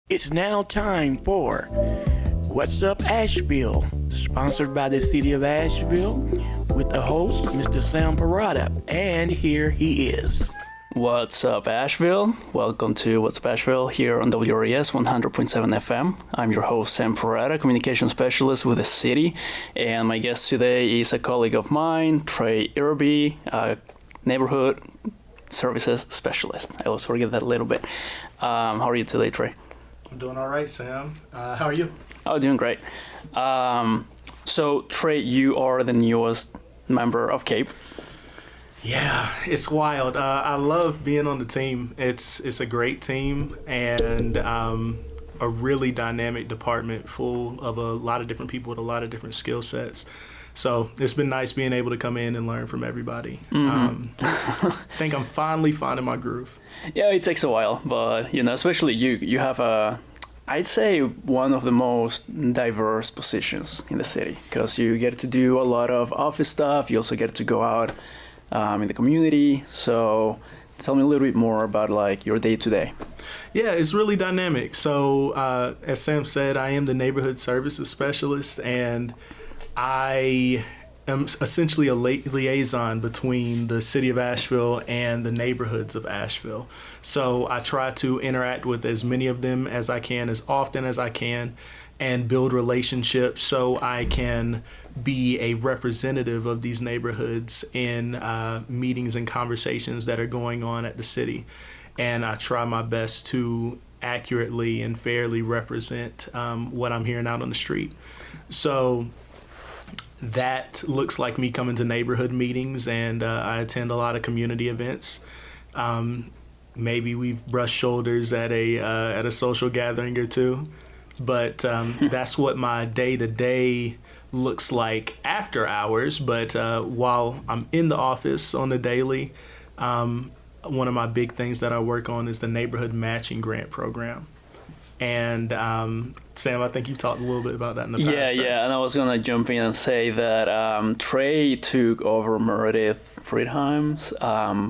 It's now time for What's Up Asheville, sponsored by the city of Asheville, with the host, Mr. Sam Parada, and here he is. What's up, Asheville? Welcome to What's Up Asheville here on WRES 100.7 FM. I'm your host, Sam Parada, communication specialist with the city, and my guest today is a colleague of mine, Trey Irby, neighborhood services specialist. I always forget that a little bit. How are you today, Trey? I'm doing all right, Sam. How are you? Oh, doing great. So, Trey, you are the newest member of CAPE. Yeah, it's wild. I love being on the team. It's a great team and a really dynamic department full of a lot of different people with a lot of different skill sets. So it's been nice being able to come in and learn from everybody. I think I'm finally finding my groove. Yeah, it takes a while, but especially you have I'd say one of the most diverse positions in the city because you get to do a lot of office stuff. You also get to go out in the community. So tell me a little bit more about like your day to day. Yeah, it's really dynamic. So as Sam said, I am the neighborhood services specialist, and I am essentially a liaison between the city of Asheville and the neighborhoods of Asheville. So I try to interact with as many of them as I can, as often as I can, and build relationships so I can be a representative of these neighborhoods in meetings and conversations that are going on at the city. And I try my best to accurately and fairly represent what I'm hearing out on the street. So that looks like me coming to neighborhood meetings, and I attend a lot of community events. Maybe we've brushed shoulders at a social gathering or two, but that's what my day-to-day looks like after hours. But while I'm in the office on the daily, one of my big things that I work on is the neighborhood matching grant program. And Sam, I think you talked a little bit about that in the past. Yeah, and I was gonna jump in and say that Trey took over Meredith Friedheim's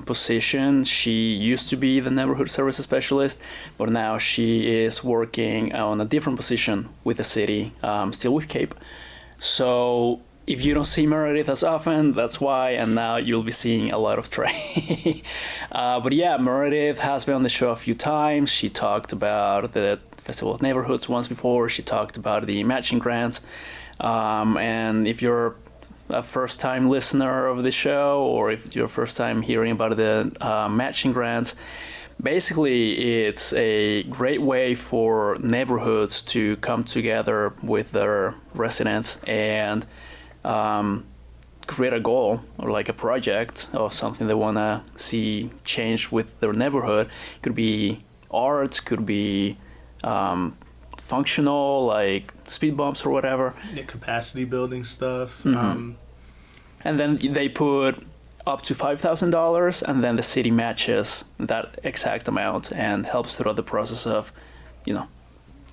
position. She used to be the neighborhood services specialist, but now she is working on a different position with the city, still with CAPE. So if you don't see Meredith as often, that's why, and now you'll be seeing a lot of Trey. But yeah, Meredith has been on the show a few times. She talked about the Festival of Neighborhoods once before. She talked about the matching grants. And if you're a first-time listener of the show, or if you're first time hearing about the matching grants, basically it's a great way for neighborhoods to come together with their residents and create a goal or like a project of something they want to see change with their neighborhood. Could be art, could be functional, like speed bumps or whatever. Yeah, capacity building stuff. And then they put up to $5,000, and then the city matches that exact amount and helps throughout the process of,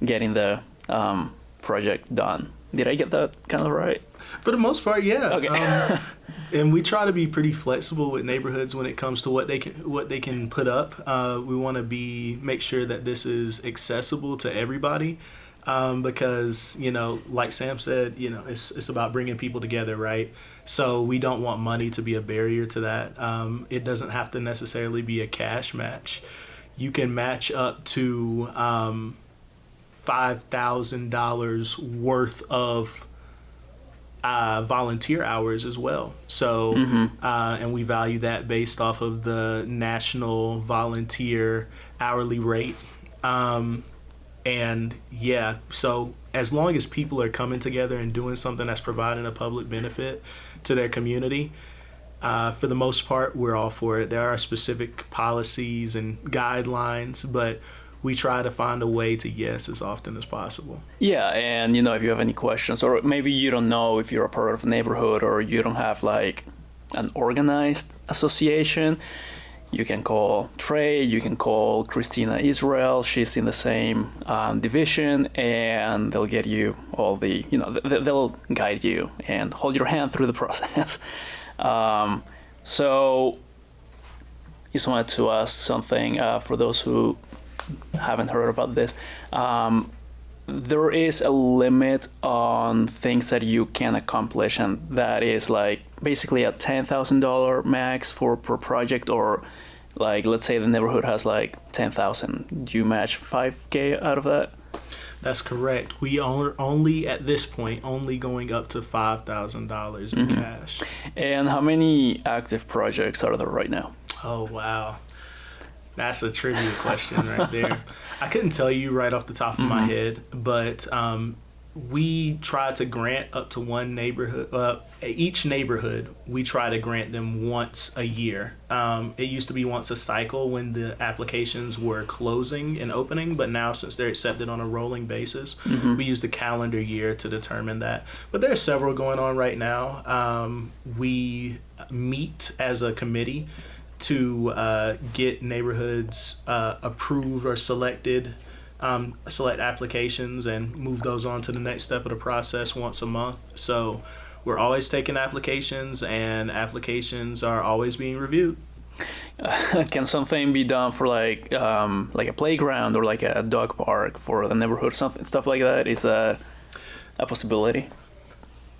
getting the project done. Did I get that kind of right? For the most part, yeah. Okay. And we try to be pretty flexible with neighborhoods when it comes to what they can put up. We want to make sure that this is accessible to everybody, because like Sam said, it's about bringing people together, right? So we don't want money to be a barrier to that. It doesn't have to necessarily be a cash match. You can match up to $5,000 worth of volunteer hours as well. So, and we value that based off of the national volunteer hourly rate. And yeah, so as long as people are coming together and doing something that's providing a public benefit to their community, for the most part, we're all for it. There are specific policies and guidelines, but we try to find a way to yes as often as possible. Yeah, and if you have any questions, or maybe you don't know if you're a part of a neighborhood, or you don't have like an organized association, you can call Trey, you can call Christina Israel. She's in the same division, and they'll get you all the, they'll guide you and hold your hand through the process. So just wanted to ask something for those who haven't heard about this, there is a limit on things that you can accomplish, and that is like basically a $10,000 max per project, or like let's say the neighborhood has like 10,000. Do you match 5K out of that? That's correct. We are only at this point only going up to $5,000 in cash. And how many active projects are there right now? Oh wow, that's a trivia question right there. I couldn't tell you right off the top of my head, but we try to grant up to one neighborhood. Each neighborhood, we try to grant them once a year. It used to be once a cycle when the applications were closing and opening, but now since they're accepted on a rolling basis, we use the calendar year to determine that. But there are several going on right now. We meet as a committee to get neighborhoods approved or selected, select applications and move those on to the next step of the process once a month. So we're always taking applications, and applications are always being reviewed. Can something be done for like a playground or like a dog park for the neighborhood, something stuff like that? Is that a possibility?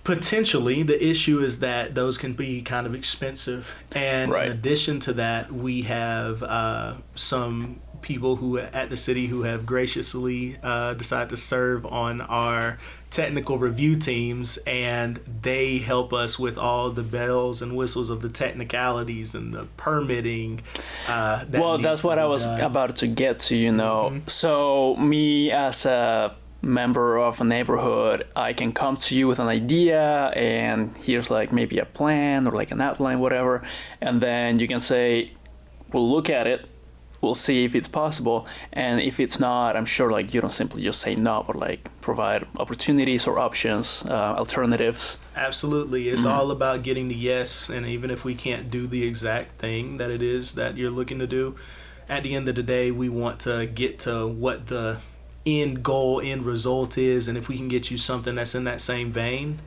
Potentially. The issue is that those can be kind of expensive, and in addition to that, we have some people who at the city who have graciously decided to serve on our technical review teams, and they help us with all the bells and whistles of the technicalities and the permitting. That's what I was about to get to, you know. So me as a member of a neighborhood, I can come to you with an idea, and here's like maybe a plan or like an outline, whatever, and then you can say, we'll look at it, we'll see if it's possible, and if it's not, I'm sure like you don't simply just say no, but like provide opportunities or options, alternatives. Absolutely. It's all about getting the yes, and even if we can't do the exact thing that it is that you're looking to do, at the end of the day, we want to get to what the end goal, end result is, and if we can get you something that's in that same vein,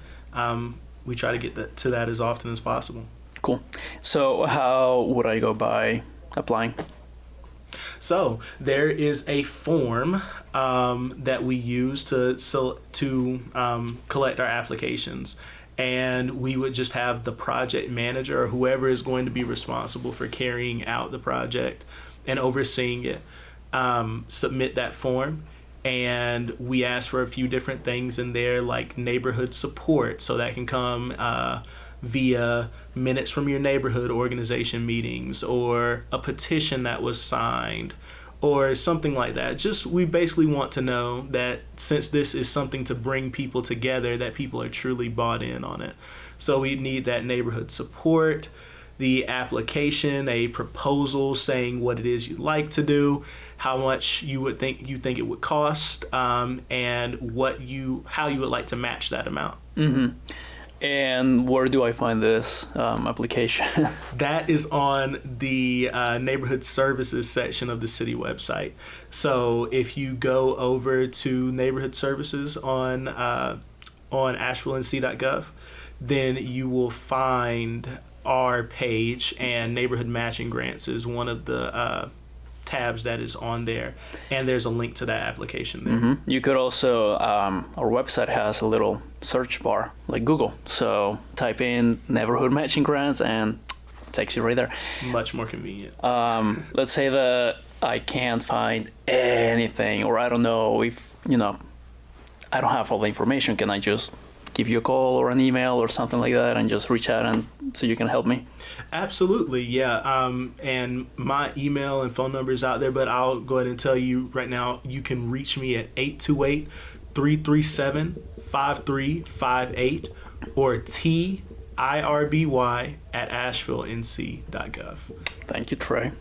we try to get to that as often as possible. Cool. So how would I go by applying? So there is a form that we use to collect our applications, and we would just have the project manager or whoever is going to be responsible for carrying out the project and overseeing it submit that form. And we ask for a few different things in there, like neighborhood support. So that can come via minutes from your neighborhood organization meetings, or a petition that was signed, or something like that. Just, we basically want to know that since this is something to bring people together, that people are truly bought in on it. So we need that neighborhood support, the application, a proposal saying what it is you'd like to do, how much you think it would cost, and how you would like to match that amount. And where do I find this application? That is on the neighborhood services section of the city website. So if you go over to neighborhood services on asheville.nc.gov, then you will find our page, and neighborhood matching grants is one of the tabs that is on there, and there's a link to that application there. You could also, our website has a little search bar like Google, so type in neighborhood matching grants and it takes you right there. Much more convenient. Let's say that I can't find anything, or I don't know if, I don't have all the information. Can I just give you a call or an email or something like that and just reach out and so you can help me? Absolutely, yeah. And my email and phone number is out there, but I'll go ahead and tell you right now, you can reach me at 828-337-5358 or TIRBY@asheville.nc.gov. Thank you, Trey.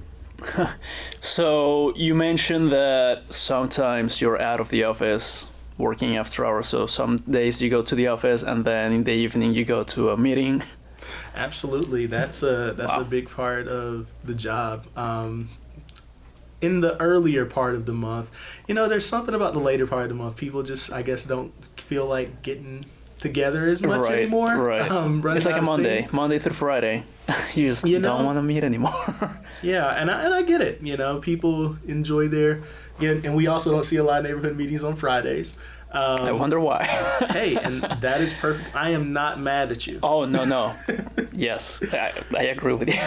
So you mentioned that sometimes you're out of the office working after hours, so some days you go to the office and then in the evening you go to a meeting. Absolutely, that's a big part of the job. In the earlier part of the month, there's something about the later part of the month. People just, I guess, don't feel like getting together as much anymore. Right. It's like a Monday through Friday. You just don't want to meet anymore. Yeah, and I get it. People enjoy their and we also don't see a lot of neighborhood meetings on Fridays. I wonder why. Hey, and that is perfect. I am not mad at you. Oh, no. Yes, I agree with you.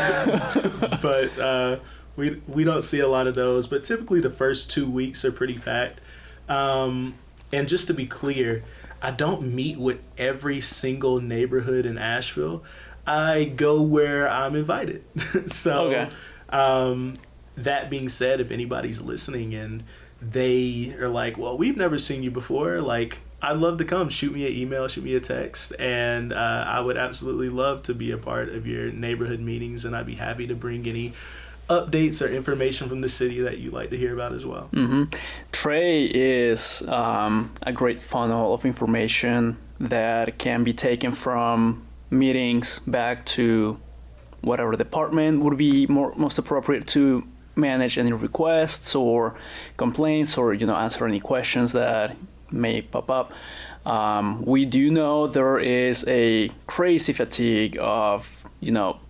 But we don't see a lot of those. But typically the first 2 weeks are pretty packed. And just to be clear, I don't meet with every single neighborhood in Asheville. I go where I'm invited. So, Okay. That being said, if anybody's listening and they are like, well, we've never seen you before, like, I'd love to come. Shoot me an email, shoot me a text, and I would absolutely love to be a part of your neighborhood meetings, and I'd be happy to bring any updates or information from the city that you'd like to hear about as well. Mm-hmm. Trey is a great funnel of information that can be taken from meetings back to whatever department would be most appropriate to manage any requests or complaints, or answer any questions that may pop up. We do know there is a crazy fatigue of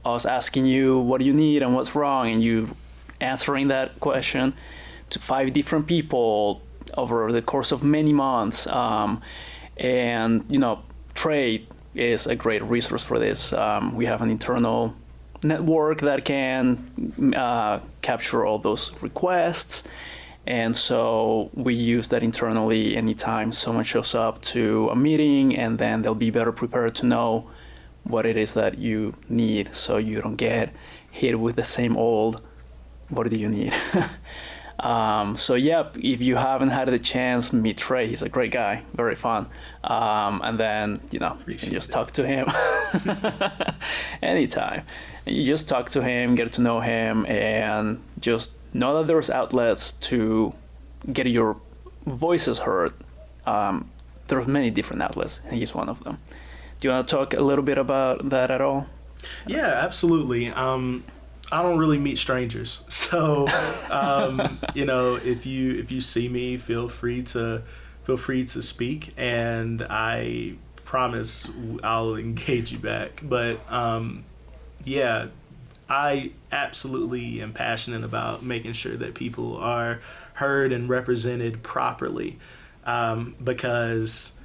us asking you what do you need and what's wrong, and you answering that question to 5 different people over the course of many months. And Trey is a great resource for this. We have an internal network that can capture all those requests, and so we use that internally anytime someone shows up to a meeting, and then they'll be better prepared to know what it is that you need, so you don't get hit with the same old what do you need. So yeah, if you haven't had the chance, meet Trey. He's a great guy, very fun. And then you can just talk to him anytime. You just talk to him, get to know him, and just know that there's outlets to get your voices heard. There are many different outlets, and he's one of them. Do you want to talk a little bit about that at all? Yeah, absolutely. I don't really meet strangers, so if you see me, feel free to speak, and I promise I'll engage you back. But yeah, I absolutely am passionate about making sure that people are heard and represented properly, because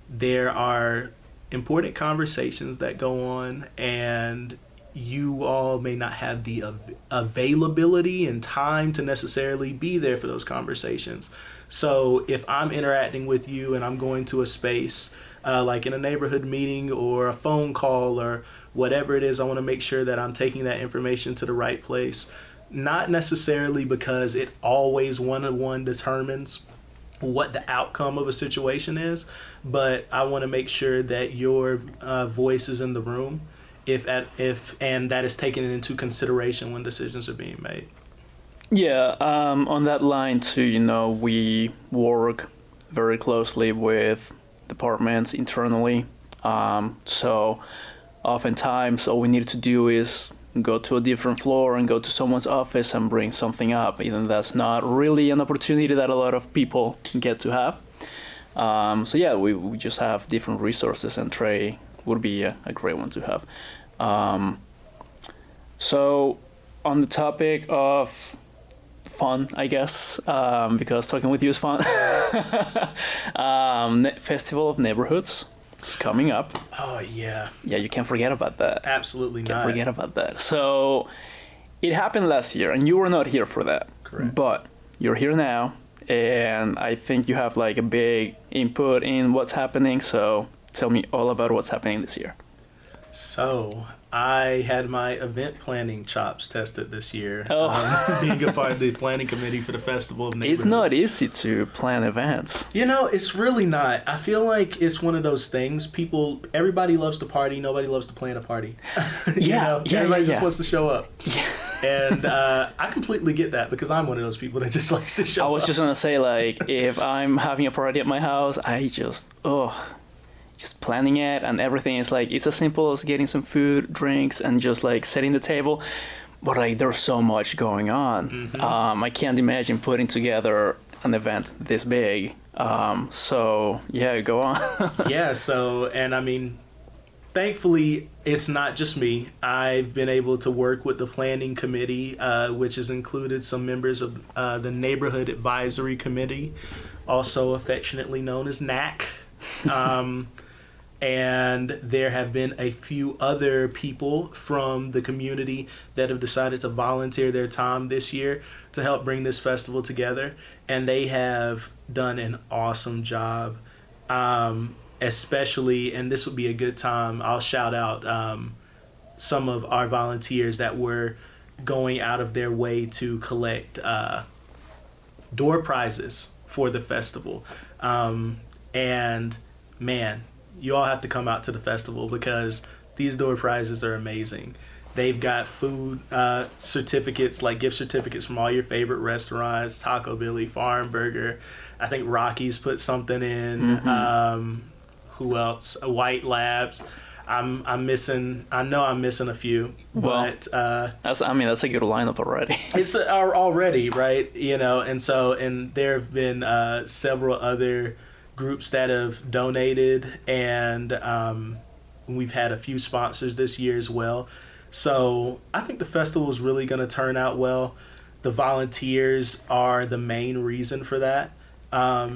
there are important conversations that go on, and you all may not have the availability and time to necessarily be there for those conversations. So if I'm interacting with you and I'm going to a space like in a neighborhood meeting or a phone call or whatever it is, I want to make sure that I'm taking that information to the right place. Not necessarily because it always one-on-one determines what the outcome of a situation is, but I want to make sure that your voice is in the room, and that is taken into consideration when decisions are being made. Yeah, on that line too, we work very closely with departments internally. So oftentimes all we need to do is go to a different floor and go to someone's office and bring something up. Even that's not really an opportunity that a lot of people get to have. So yeah, we just have different resources, and Trey would be a great one to have. So on the topic of fun, I guess, because talking with you is fun. Festival of Neighborhoods is coming up. Oh yeah. Yeah, you can't forget about that. Absolutely not. Can't forget about that. So it happened last year, and you were not here for that. Correct. But you're here now, and I think you have like a big input in what's happening. So tell me all about what's happening this year. So I had my event planning chops tested this year. Oh. Being a part of the planning committee for the Festival of Neighborhoods. It's not easy to plan events. It's really not. I feel like it's one of those things. Everybody loves to party. Nobody loves to plan a party. Everybody just wants to show up. Yeah. And I completely get that, because I'm one of those people that just likes to show up. I was just gonna say, like, if I'm having a party at my house, I just planning it, and everything is like, it's as simple as getting some food, drinks, and just like setting the table. But like, there's so much going on. Mm-hmm. I can't imagine putting together an event this big. So yeah, go on. Yeah. So, and I mean, thankfully, it's not just me. I've been able to work with the planning committee, which has included some members of the Neighborhood Advisory Committee, also affectionately known as NAC. And there have been a few other people from the community that have decided to volunteer their time this year to help bring this festival together. And they have done an awesome job. Especially, and this would be a good time, I'll shout out some of our volunteers that were going out of their way to collect door prizes for the festival. And man, you all have to come out to the festival because these door prizes are amazing. They've got food certificates, like gift certificates from all your favorite restaurants, Taco Billy, Farm Burger. I think Rocky's put something in. Mm-hmm. Who else? White Labs. I'm missing. I know I'm missing a few, but that's a good lineup already. It's already right, and there have been several other groups that have donated, and we've had a few sponsors this year as well. So I think the festival is really going to turn out well. The volunteers are the main reason for that.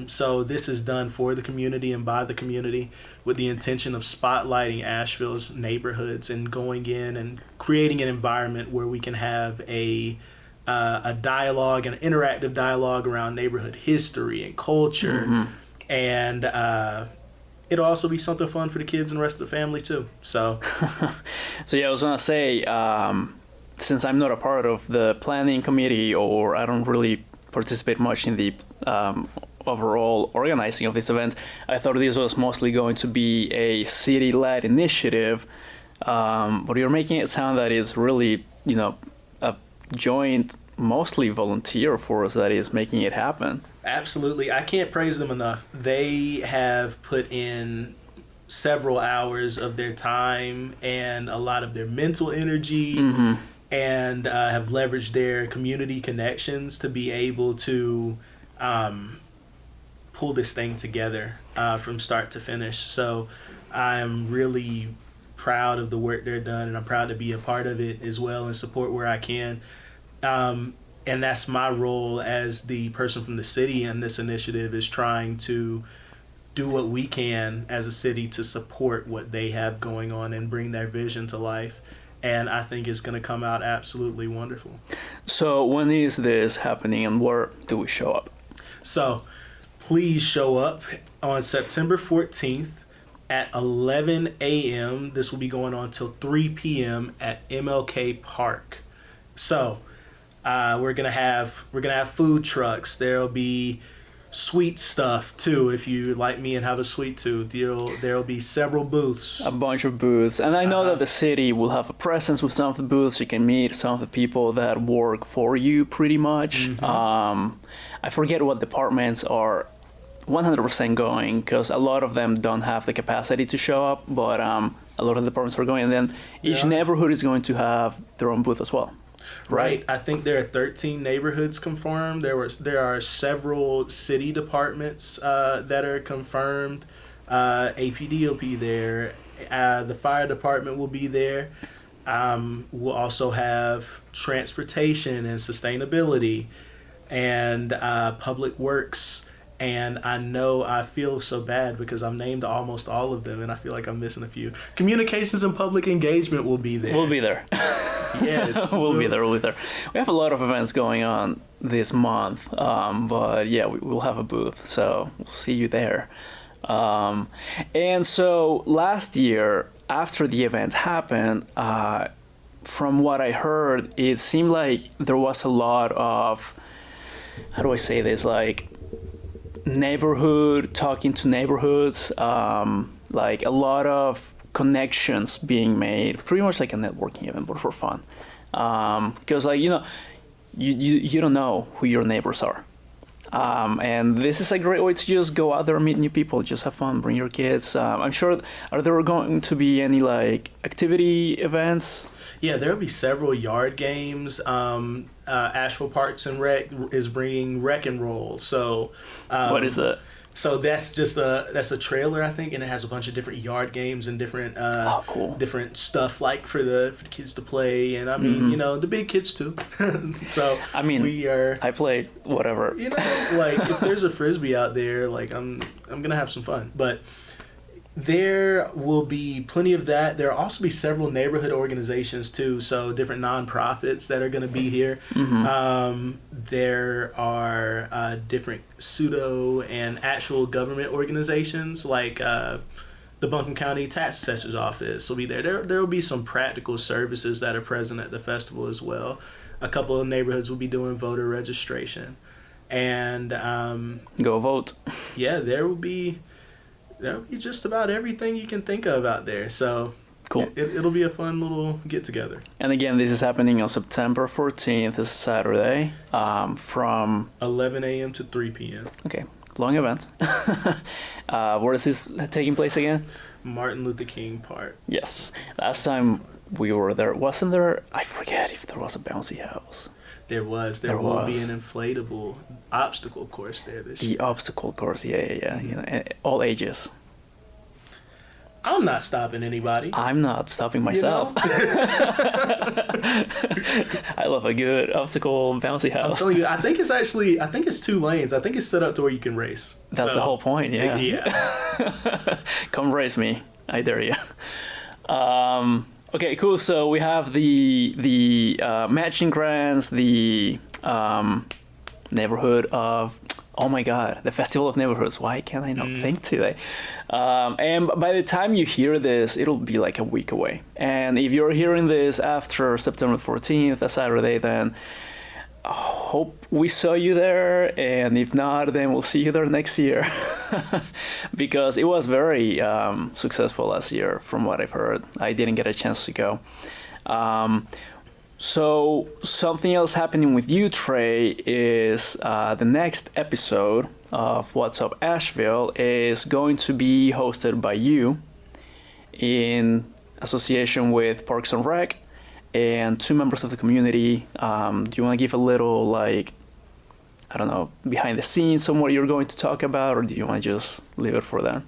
So this is done for the community and by the community with the intention of spotlighting Asheville's neighborhoods and going in and creating an environment where we can have a dialogue, an interactive dialogue around neighborhood history and culture. Mm-hmm. And it'll also be something fun for the kids and the rest of the family too. So, I was gonna say, since I'm not a part of the planning committee, or I don't really participate much in the overall organizing of this event, I thought this was mostly going to be a city-led initiative, but you're making it sound that it's really, a joint, mostly volunteer force that is making it happen. Absolutely. I can't praise them enough. They have put in several hours of their time and a lot of their mental energy, mm-hmm. and have leveraged their community connections to be able to pull this thing together from start to finish. So I'm really proud of the work they're done, and I'm proud to be a part of it as well and support where I can. And that's my role as the person from the city in this initiative, is trying to do what we can as a city to support what they have going on and bring their vision to life. And I think it's going to come out absolutely wonderful. So when is this happening and where do we show up? So please show up on September 14th at 11 a.m. This will be going on till 3 p.m. at MLK Park. So we're gonna have food trucks. There'll be sweet stuff too. If you like me and have a sweet tooth, there'll be several booths. A bunch of booths, and I know that the city will have a presence with some of the booths. You can meet some of the people that work for you, pretty much. Mm-hmm. I forget what departments are 100% going, because a lot of them don't have the capacity to show up, but a lot of the departments are going, and then each neighborhood is going to have their own booth as well. Right. I think there are 13 neighborhoods confirmed. There are several city departments that are confirmed. APD will be there. The fire department will be there. We'll also have transportation and sustainability and public works. And I feel so bad because I'm named almost all of them, and I feel like I'm missing a few. Communications and public engagement will be there. We'll be there. Yes. We'll be there. We have a lot of events going on this month, but yeah, we'll have a booth, so we'll see you there. And so last year, after the event happened, from what I heard, it seemed like there was a lot of, how do I say this, like neighborhood talking to neighborhoods, like a lot of connections being made, pretty much like a networking event, but for fun. Because you don't know who your neighbors are, and this is a great way to just go out there and meet new people, just have fun, bring your kids. I'm sure, are there going to be any like activity events? Yeah, there'll be several yard games. Asheville Parks and Rec is bringing Rec and Roll. So what is that? So that's a trailer, I think, and it has a bunch of different yard games and different cool. different stuff like for the kids to play, and I mean, the big kids too. So I mean, I played whatever. Like if there's a frisbee out there, like I'm gonna have some fun. But there will be plenty of that. There will also be several neighborhood organizations too, so different nonprofits that are going to be here. There are different pseudo and actual government organizations like the Buncombe County Tax Assessor's Office will be there. There will be some practical services that are present at the festival as well. A couple of neighborhoods will be doing voter registration. And go vote. Yeah, there will be just about everything you can think of out there. So cool. It'll be a fun little get together. And again, this is happening on September 14th. This is Saturday, from 11 a.m. to 3 p.m. Okay, long event. Where is this taking place again? Martin Luther King Park. Yes. Last time we were there, wasn't there? I forget if there was a bouncy house. There was. There will be an inflatable obstacle course there this year. The obstacle course, yeah. All ages. I'm not stopping anybody. I'm not stopping myself. I love a good obstacle bouncy house. I'm telling you, I think it's 2 lanes. I think it's set up to where you can race. That's the whole point, yeah. Yeah. Come race me. I dare you. Okay, cool. So we have the matching grants, the neighborhood of, oh my God, the Festival of Neighborhoods. Why can't I not think today? And by the time you hear this, it'll be like a week away. And if you're hearing this after September 14th, a Saturday, then I hope we saw you there. And if not, then we'll see you there next year. Because it was very successful last year, from what I've heard. I didn't get a chance to go. So something else happening with you, Trey, is the next episode of What's Up Asheville is going to be hosted by you in association with Parks and Rec and 2 members of the community. Do you want to give a little, like, I don't know, behind the scenes on what you're going to talk about, or do you want to just leave it for that?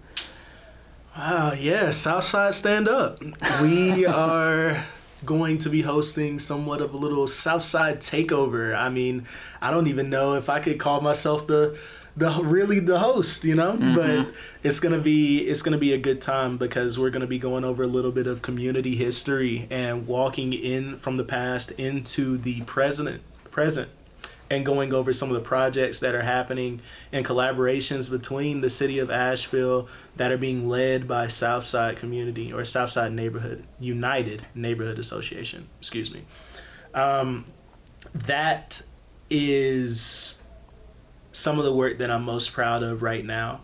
Yeah, Southside Stand Up. We are going to be hosting somewhat of a little Southside takeover. I mean, I don't even know if I could call myself the host, but it's gonna be a good time because we're gonna be going over a little bit of community history and walking in from the past into the present, and going over some of the projects that are happening and collaborations between the city of Asheville that are being led by Southside Community or Southside United Neighborhood Association. Excuse me. That is some of the work that I'm most proud of right now.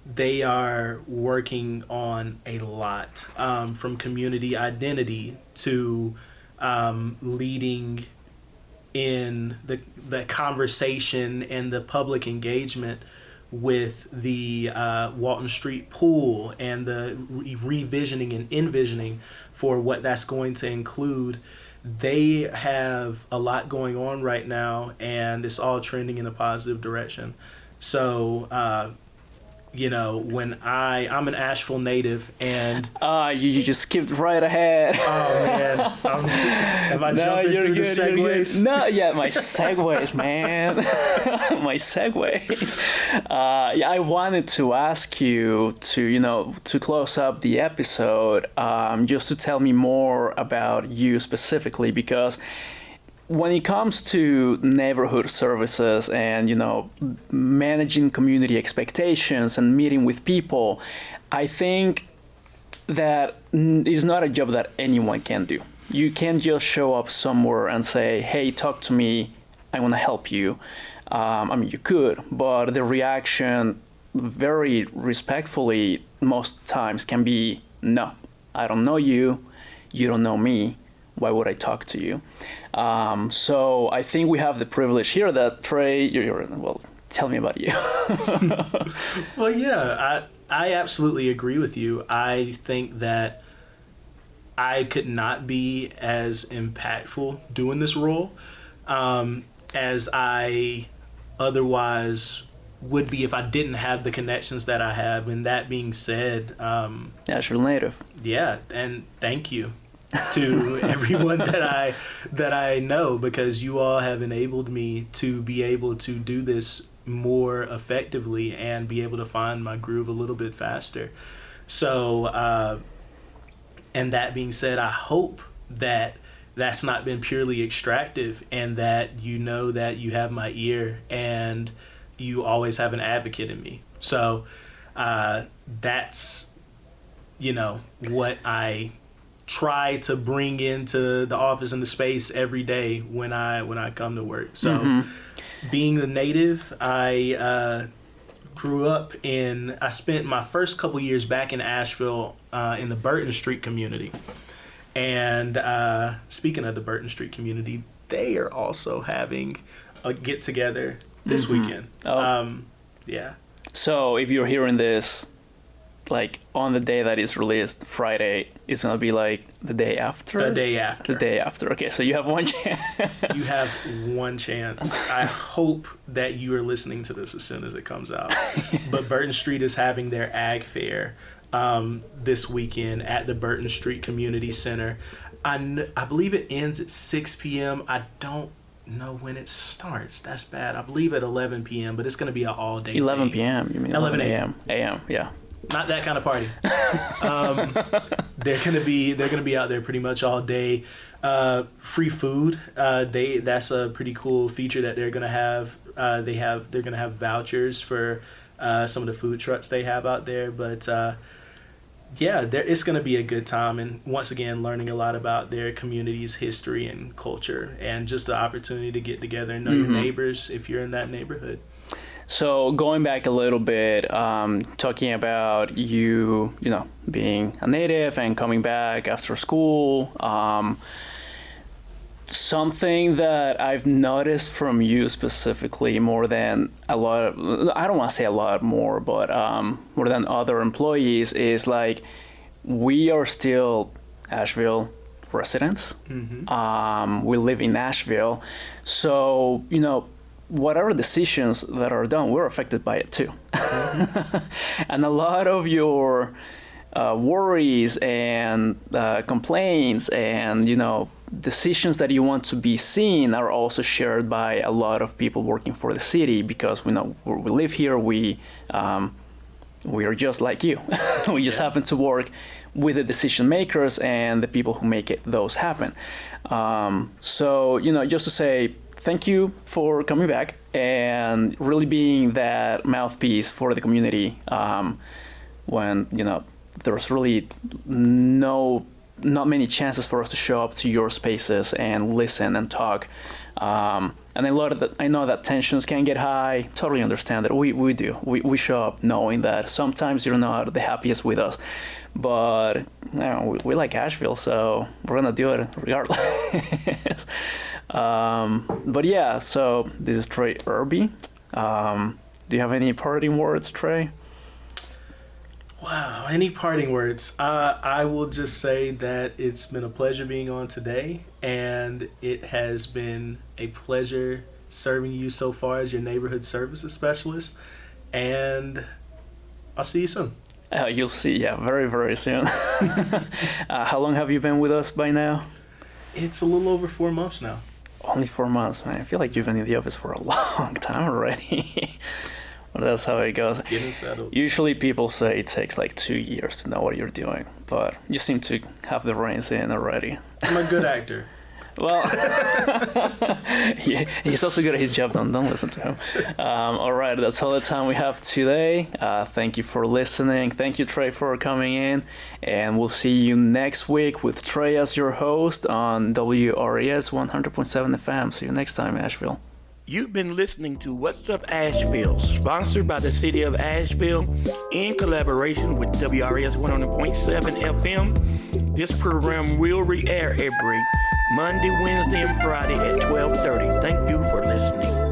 They are working on a lot, from community identity to leading in the conversation and the public engagement with the Walton Street pool and the revisioning and envisioning for what that's going to include. They have a lot going on right now, and it's all trending in a positive direction. So, when I'm an Asheville native, and you just skipped right ahead. Oh man, am I jumping through the segues? No, yeah, my segues, man, my segues. I wanted to ask you to close up the episode, just to tell me more about you specifically, because when it comes to neighborhood services and, managing community expectations and meeting with people, I think that is not a job that anyone can do. You can't just show up somewhere and say, hey, talk to me, I want to help you. You could, but the reaction very respectfully most times can be, no, I don't know you, you don't know me. Why would I talk to you? So I think we have the privilege here that Trey, well, tell me about you. Well, yeah, I absolutely agree with you. I think that I could not be as impactful doing this role as I otherwise would be if I didn't have the connections that I have. And that being said, Asheville native. yeah, and thank you to everyone that I know, because you all have enabled me to be able to do this more effectively and be able to find my groove a little bit faster. So, and that being said, I hope that that's not been purely extractive, and that you know that you have my ear and you always have an advocate in me. So that's, what I try to bring into the office and the space every day when I come to work. So being the native, I grew up I spent my first couple years back in Asheville in the Burton Street community. And speaking of the Burton Street community, they are also having a get-together this weekend. Yeah. So if you're hearing this, like on the day that it's released, Friday, it's going to be like the day after? The day after. The day after. Okay, so you have one chance. You have one chance. I hope that you are listening to this as soon as it comes out. But Burton Street is having their Ag Fair this weekend at the Burton Street Community Center. I believe it ends at 6 p.m. I don't know when it starts. That's bad. I believe at 11 p.m., but it's going to be an all-day 11 thing. p.m. You mean 11 a.m. a.m. Yeah. Not that kind of party. They're gonna be out there pretty much all day. Free food. That's a pretty cool feature that they're gonna have. They're gonna have vouchers for some of the food trucks they have out there. But it's gonna be a good time. And once again, learning a lot about their community's history and culture, and just the opportunity to get together and know your neighbors if you're in that neighborhood. So going back a little bit, talking about you being a native and coming back after school, something that I've noticed from you specifically more than a lot of, I don't want to say a lot more, but more than other employees, is like we are still Asheville residents. We live in Nashville. So, whatever decisions that are done, we're affected by it too. And a lot of your worries and complaints and, decisions that you want to be seen are also shared by a lot of people working for the city, because we live here, we are just like you. We just happen to work with the decision makers and the people who make those happen. So, just to say, thank you for coming back and really being that mouthpiece for the community when, there's really not many chances for us to show up to your spaces and listen and talk. And I know that tensions can get high. Totally understand that. We do. We show up knowing that sometimes you're not the happiest with us. But we like Asheville, so we're going to do it regardless. But yeah, so this is Trey Irby. Do you have any parting words, Trey? Wow, any parting words? I will just say that it's been a pleasure being on today, and it has been a pleasure serving you so far as your neighborhood services specialist, and I'll see you soon. You'll see, very, very soon. How long have you been with us by now? It's a little over 4 months now. Only 4 months, man. I feel like you've been in the office for a long time already. Well, that's how it goes. Getting settled. Usually people say it takes like 2 years to know what you're doing, but you seem to have the reins in already. I'm a good actor. Well, he's also good at his job. Don't listen to him. All right, that's all the time we have today. Thank you for listening. Thank you, Trey, for coming in. And we'll see you next week with Trey as your host on WRES 100.7 FM. See you next time, Asheville. You've been listening to What's Up Asheville, sponsored by the City of Asheville in collaboration with WRES 100.7 FM. This program will re-air every Monday, Wednesday, and Friday at 12:30. Thank you for listening.